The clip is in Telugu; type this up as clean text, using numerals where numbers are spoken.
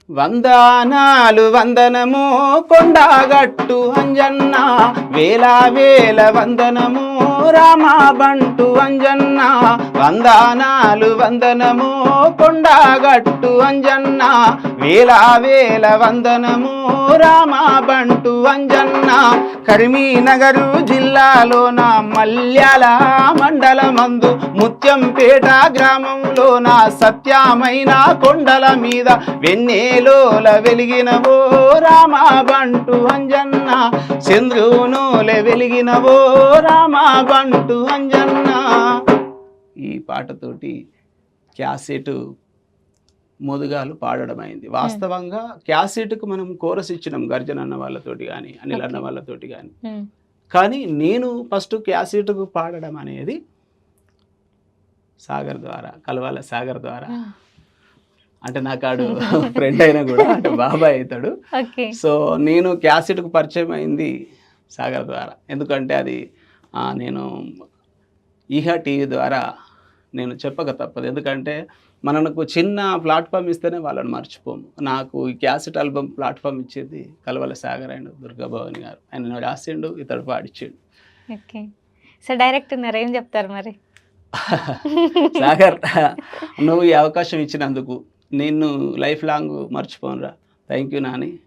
వందనాలు వందనము కొండగట్టు అంజన్న, వేల వేల వందనము రామ బంటు అంజన్న. వందనాలు వందనము కొండగట్టు అంజన్న, వేల వేల వందనము రామ బంటు అంజన్న. కరీంనగర్ జిల్లాలోన మల్యాల మండలమందు ముత్యంపేట గ్రామంలోన సత్యమైన కొండల మీద వెన్నెలోల వెలిగినవో రామ బంటు అంజన్న, చంద్రునోలె వెలిగినవో రామ బంటు అంజన్న. ఈ పాటతోటి క్యాసెట్ మోదుగాలు పాడడం అయింది. వాస్తవంగా క్యాసెట్కు మనం కోరస్ ఇచ్చినాం గర్జన్ అన్న వాళ్ళతోటి కానీ అనిల్ అన్న వాళ్ళతోటి కానీ. కానీ నేను ఫస్ట్ క్యాసెట్కు పాడడం అనేది సాగర్ ద్వారా, కలవాల సాగర్ ద్వారా. అంటే నాకాడు ఫ్రెండ్ అయినా కూడా అంటే బాబాయ్ అవుతాడు. సో నేను క్యాసెట్కు పరిచయం అయింది సాగర్ ద్వారా. ఎందుకంటే అది నేను ఈహా టీవీ ద్వారా నేను చెప్పక తప్పదు. ఎందుకంటే మనకు చిన్న ప్లాట్ఫామ్ ఇస్తేనే వాళ్ళని మర్చిపోము. నాకు ఈ క్యాసెట్ ఆల్బమ్ ప్లాట్ఫామ్ ఇచ్చేది కలవల సాగర్ అండ్ దుర్గాభవాని గారు. ఆయన రాసిండు, ఇతడు పాడిచ్చిండు. ఓకే. సో డైరెక్ట్ ఉన్నారు, ఏం చెప్తారు మరి? సాగర్, నువ్వు ఈ అవకాశం ఇచ్చినందుకు నిన్ను లైఫ్ లాంగ్ మర్చిపోనురా. Thank you Nani.